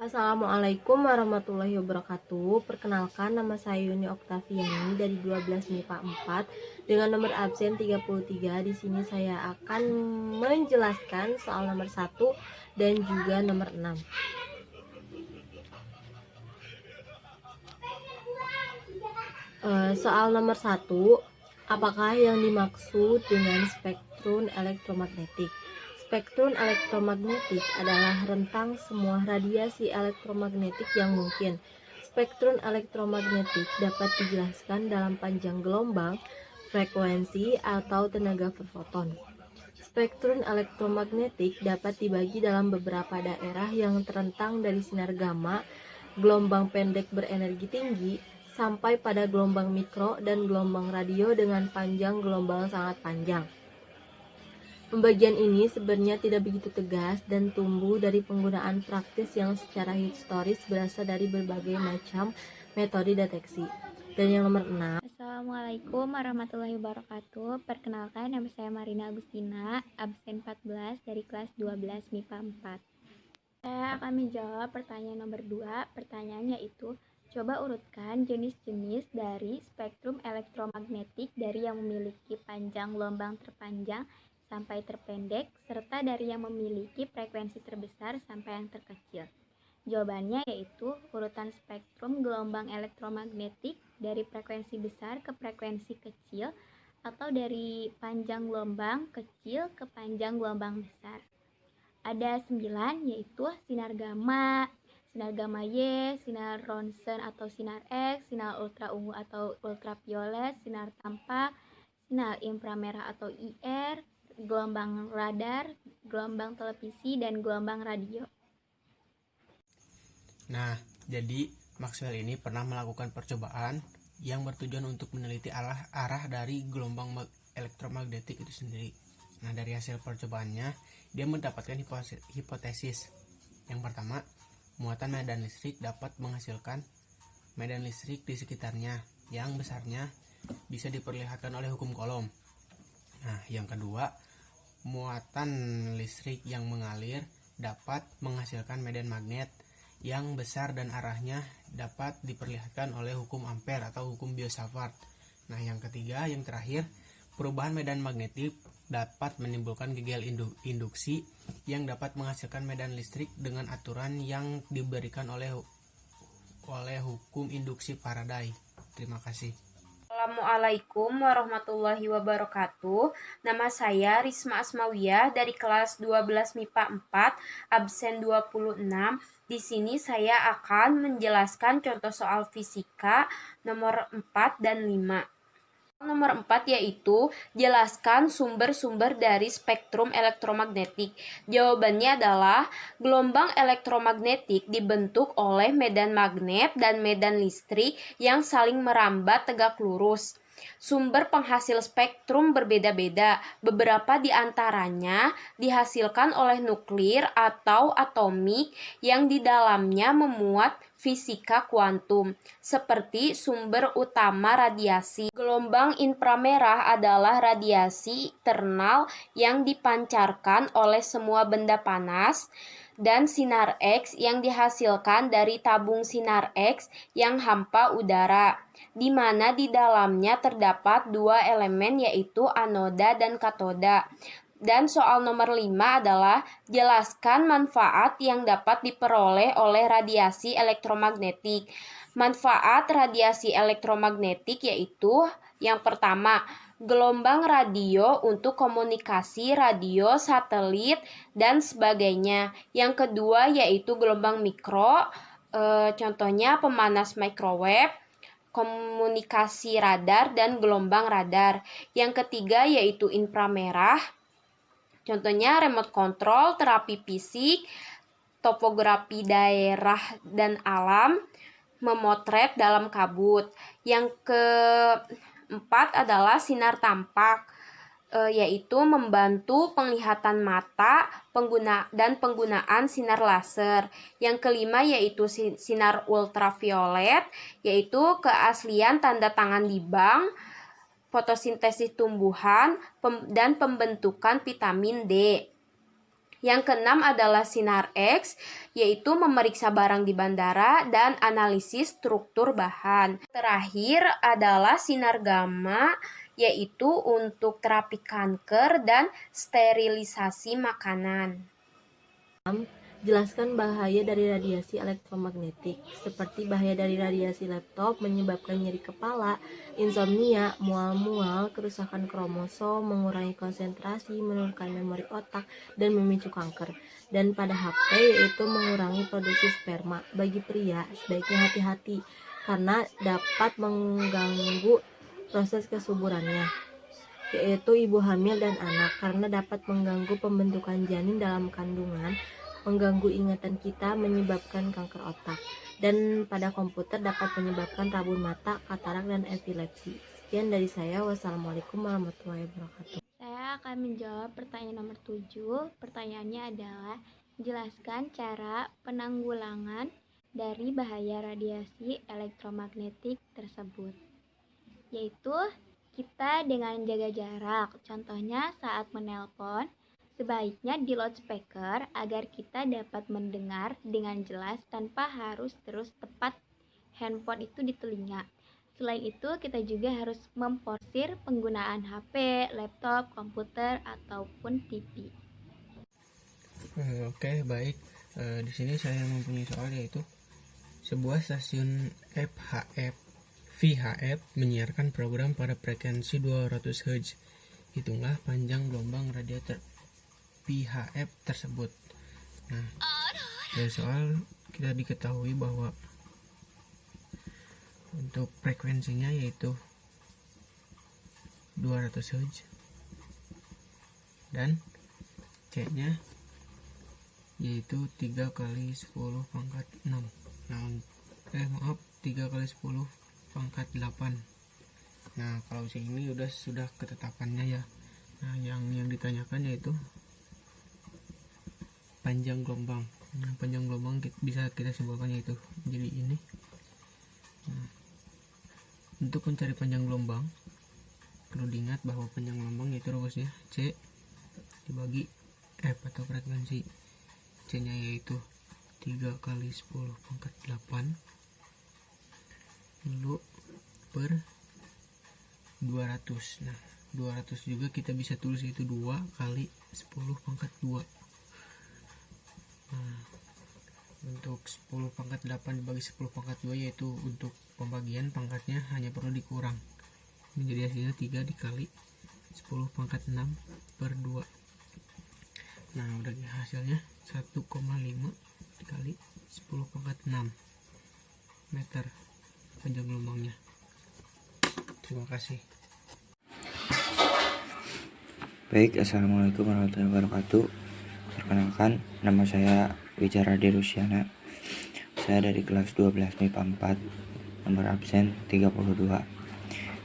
Assalamualaikum warahmatullahi wabarakatuh. Perkenalkan, nama saya Yuni Oktaviani dari 12 MIPA 4 dengan nomor absen 33. Di sini saya akan menjelaskan soal nomor 1 dan juga nomor 6. Soal nomor 1, apakah yang dimaksud dengan spektrum elektromagnetik? Spektrum elektromagnetik adalah rentang semua radiasi elektromagnetik yang mungkin. Spektrum elektromagnetik dapat dijelaskan dalam panjang gelombang, frekuensi, atau tenaga per foton. Spektrum elektromagnetik dapat dibagi dalam beberapa daerah yang terentang dari sinar gamma, gelombang pendek berenergi tinggi, sampai pada gelombang mikro dan gelombang radio dengan panjang gelombang sangat panjang. Pembagian ini sebenarnya tidak begitu tegas dan tumbuh dari penggunaan praktis yang secara historis berasal dari berbagai macam metode deteksi. Dan yang nomor 6. Assalamualaikum warahmatullahi wabarakatuh. Perkenalkan, nama saya Marina Agustina, absen 14 dari kelas 12 MIPA 4. Saya akan menjawab pertanyaan nomor 2. Pertanyaannya itu, coba urutkan jenis-jenis dari spektrum elektromagnetik dari yang memiliki panjang gelombang terpanjang sampai terpendek, serta dari yang memiliki frekuensi terbesar sampai yang terkecil. Jawabannya yaitu urutan spektrum gelombang elektromagnetik dari frekuensi besar ke frekuensi kecil atau dari panjang gelombang kecil ke panjang gelombang besar. Ada 9, yaitu sinar gamma Y, sinar Ronsen atau sinar X, sinar ultra ungu atau ultraviolet, sinar tampak, sinar inframerah atau IR, gelombang radar, gelombang televisi, dan gelombang radio. Nah, jadi Maxwell ini pernah melakukan percobaan yang bertujuan untuk meneliti arah dari gelombang elektromagnetik itu sendiri. Nah, dari hasil percobaannya, dia mendapatkan hipotesis. Yang pertama, muatan medan listrik dapat menghasilkan medan listrik di sekitarnya yang besarnya bisa diperlihatkan oleh hukum Coulomb. Nah, yang kedua, muatan listrik yang mengalir dapat menghasilkan medan magnet yang besar dan arahnya dapat diperlihatkan oleh hukum Ampere atau hukum Biot-Savart. Nah, yang ketiga, yang terakhir, perubahan medan magnetik dapat menimbulkan gegel induksi yang dapat menghasilkan medan listrik dengan aturan yang diberikan oleh hukum induksi Faraday. Terima kasih. Assalamualaikum warahmatullahi wabarakatuh. Nama saya Risma Asmawiyah dari kelas 12 MIPA 4, absen 26. Di sini saya akan menjelaskan contoh soal fisika nomor 4 dan 5. Nomor 4 yaitu jelaskan sumber-sumber dari spektrum elektromagnetik. Jawabannya adalah gelombang elektromagnetik dibentuk oleh medan magnet dan medan listrik yang saling merambat tegak lurus. Sumber penghasil spektrum berbeda-beda. Beberapa di antaranya dihasilkan oleh nuklir atau atomik yang di dalamnya memuat fisika kuantum, seperti sumber utama radiasi. Gelombang inframerah adalah radiasi thermal yang dipancarkan oleh semua benda panas, dan sinar X yang dihasilkan dari tabung sinar X yang hampa udara, di mana di dalamnya terdapat dua elemen yaitu anoda dan katoda. Dan soal nomor 5 adalah jelaskan manfaat yang dapat diperoleh oleh radiasi elektromagnetik. Manfaat radiasi elektromagnetik yaitu yang pertama, gelombang radio untuk komunikasi radio, satelit, dan sebagainya. Yang kedua yaitu gelombang mikro, contohnya pemanas microwave, komunikasi radar, dan gelombang radar. Yang ketiga yaitu inframerah, contohnya remote control, terapi fisik, topografi daerah dan alam, memotret dalam kabut. Yang keempat adalah sinar tampak, yaitu membantu penglihatan mata dan penggunaan sinar laser. Yang kelima yaitu sinar ultraviolet, yaitu keaslian tanda tangan di bank, fotosintesis tumbuhan, dan pembentukan vitamin D. Yang keenam adalah sinar X, yaitu memeriksa barang di bandara dan analisis struktur bahan. Terakhir adalah sinar gamma, yaitu untuk terapi kanker dan sterilisasi makanan. Jelaskan bahaya dari radiasi elektromagnetik, seperti bahaya dari radiasi laptop menyebabkan nyeri kepala, insomnia, mual-mual, kerusakan kromosom, mengurangi konsentrasi, menurunkan memori otak, dan memicu kanker. Dan pada HP yaitu mengurangi produksi sperma. Bagi pria, sebaiknya hati-hati karena dapat mengganggu proses kesuburannya, yaitu ibu hamil dan anak, karena dapat mengganggu pembentukan janin dalam kandungan, mengganggu ingatan kita, menyebabkan kanker otak, dan pada komputer dapat menyebabkan rabun mata, katarak, dan epilepsi. Sekian dari saya. Wassalamualaikum warahmatullahi wabarakatuh. Saya akan menjawab pertanyaan nomor 7. Pertanyaannya adalah, jelaskan cara penanggulangan dari bahaya radiasi elektromagnetik tersebut. Yaitu, kita dengan jaga jarak. Contohnya saat menelpon, sebaiknya di loudspeaker agar kita dapat mendengar dengan jelas tanpa harus terus tepat handphone itu di telinga. Selain itu, kita juga harus memporsir penggunaan HP, laptop, komputer, ataupun TV. Oke, baik. Di sini saya mempunyai soal, yaitu sebuah stasiun VHF menyiarkan program pada frekuensi 200 Hz. Hitunglah panjang gelombang radio VHF tersebut. Nah, dari soal kita diketahui bahwa untuk frekuensinya yaitu 200 Hz dan C-nya yaitu 3 kali 10 pangkat 6. 3 kali 10 pangkat 8. Nah, kalau ini sudah ketetapannya ya. Nah, yang ditanyakan yaitu panjang gelombang. Nah, panjang gelombang bisa kita simpulkan yaitu jadi ini. Nah, untuk mencari panjang gelombang perlu diingat bahwa panjang gelombang yaitu rumusnya C dibagi F atau frekuensi. C nya yaitu 3 kali 10 pangkat 8 lalu per 200. Nah, 200 juga kita bisa tulis itu 2 kali 10 pangkat 2. Nah, untuk 10 pangkat 8 dibagi 10 pangkat 2 yaitu untuk pembagian pangkatnya hanya perlu dikurang. Menjadi hasilnya 3 dikali 10 pangkat 6 per 2. Nah, udah hasilnya 1,5 dikali 10 pangkat 6 meter panjang gelombangnya. Terima kasih. Baik, assalamualaikum warahmatullahi wabarakatuh. Perkenalkan, nama saya Wijaradi Rusyana. Saya dari kelas 12 MIPA 4, nomor absen 32.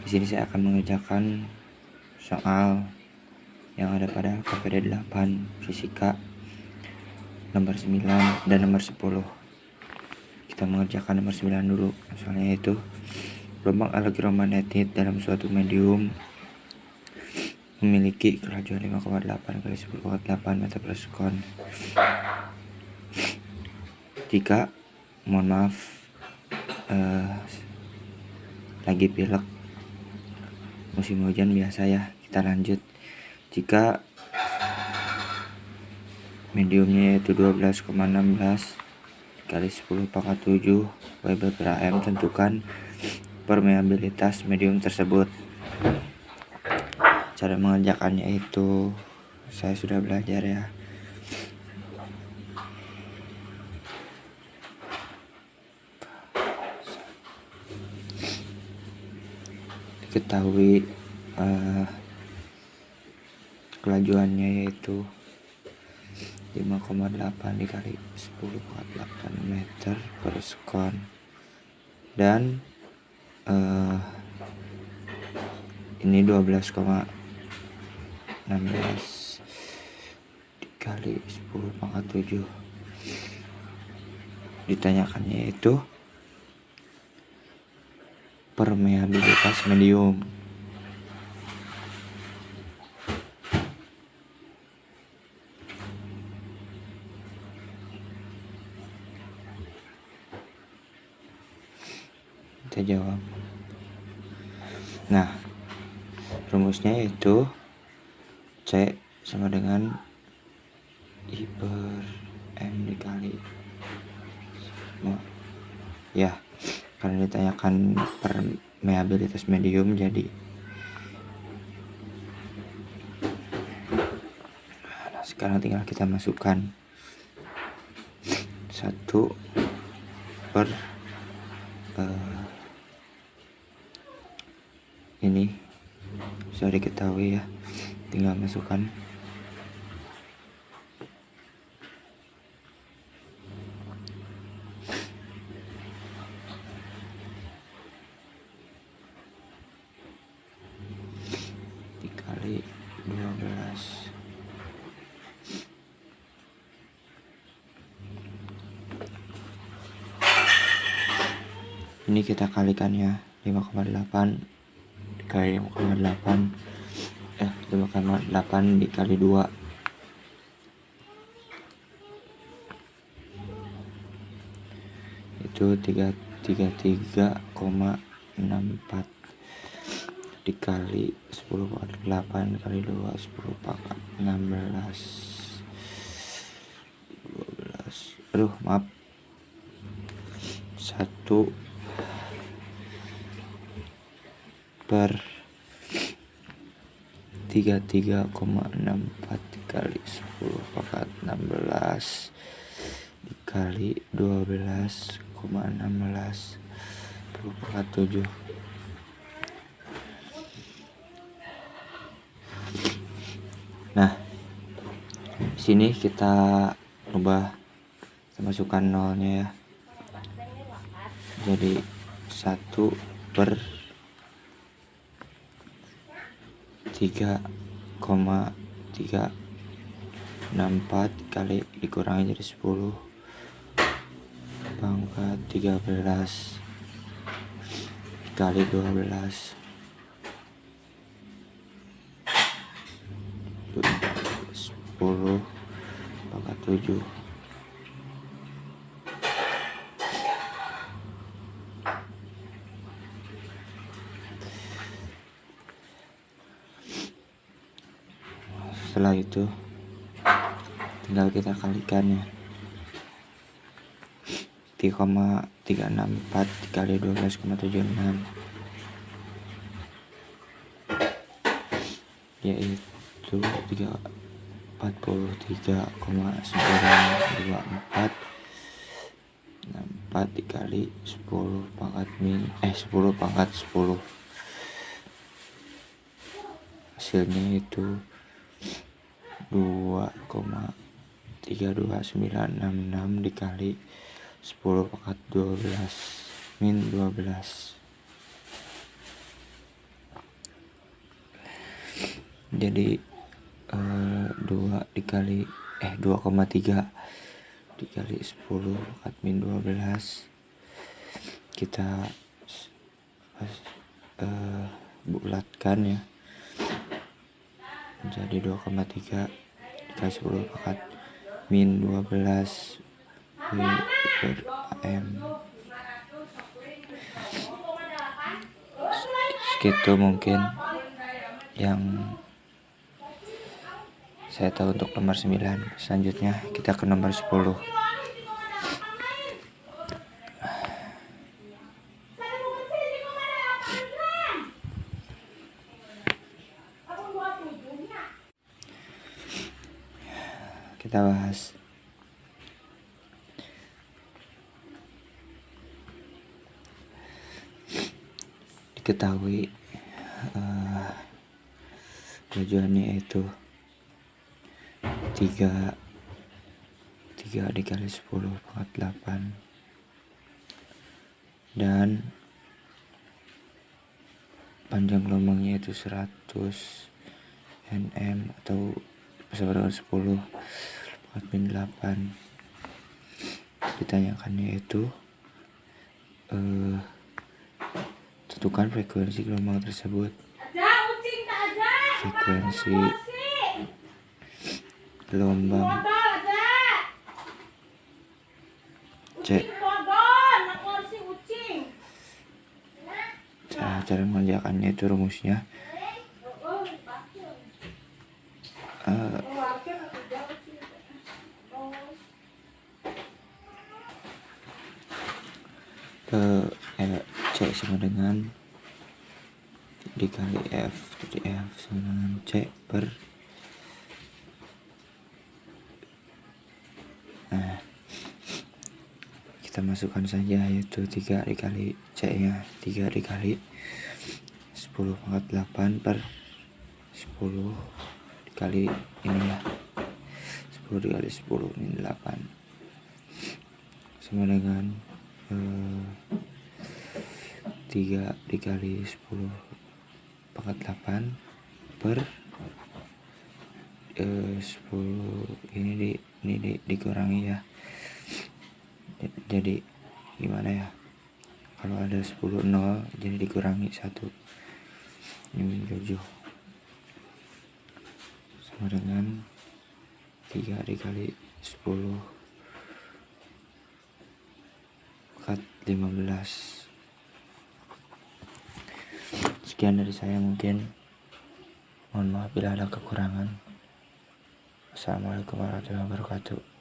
Di sini saya akan mengerjakan soal yang ada pada KPD 8 Fisika nomor 9 dan nomor 10. Kita mengerjakan nomor 9 dulu. Soalnya itu gelombang elektromagnetik dalam suatu medium memiliki kelajuan 5,8 kali 10,8 meter per sekon. Jika, mohon maaf, lagi pilek, musim hujan biasa ya. Kita lanjut. Jika mediumnya yaitu 12,16 kali 10 pangkat 7 Weber per AM, tentukan permeabilitas medium tersebut. Cara mengerjakannya itu saya sudah belajar ya. Diketahui kelajuannya yaitu 5,8 dikali 10,8 meter per sekon, dan ini 12,16 dikali 10 pangkat 7. Ditanyakannya itu permeabilitas medium. kita jawab. Nah, rumusnya yaitu C sama dengan I per M dikali ya, karena ditanyakan permeabilitas medium, jadi sekarang tinggal kita masukkan 1 per ini sudah diketahui ya, tinggal masukkan dikali 12. Ini kita kalikan ya, 5,8 dikali 5,8 5,8 dikali 2 itu 33,64 dikali 10 pangkat 8 kali 2 10 pangkat 16 12 maaf 1 per 33,64 dikali 10 pangkat 16 dikali 12,16 10 pangkat 7. Nah, di sini kita ubah, kita masukkan nolnya ya. Jadi 1 per 3,364 kali dikurangi jadi 10 pangkat 13 kali 12 10 pangkat 7 setelah itu tinggal kita kalikan ya, 3,364 dikali 12,76 yaitu 43,924 64 dikali 10 pangkat 10 pangkat 10, hasilnya itu 2,32966 dikali 10 pangkat 12 min 12. Jadi 2,3 dikali 10 pangkat min 12 kita bulatkan ya, menjadi 2,3 dikali 10 pangkat min 12 W per AM. Segitu mungkin yang saya tahu untuk nomor 9. Selanjutnya kita ke nomor 10. Kita bahas. Diketahui tujuannya itu 3 dikali 10 pangkat 8 dan panjang gelombangnya itu 100 nm atau sama dengan 10 pangkat min 8. Ditanyakannya itu tentukan frekuensi gelombang tersebut. Frekuensi gelombang C cara mengerjakannya itu rumusnya C sama dengan dikali F, jadi F sama dengan C per kita masukkan saja, yaitu 3 dikali C nya 3 dikali 10 pangkat 8 per 10 dikali ini ya, 10 dikali 10 ini 8 sama dengan 3 dikali 10 pangkat 8 per 10 ini dikurangi ya. Jadi gimana ya, kalau ada 10 0 jadi dikurangi 1, ini 7 sama dengan 3 dikali 10 pangkat 15. Sekian dari saya, mungkin mohon maaf bila ada kekurangan. Assalamualaikum warahmatullahi wabarakatuh.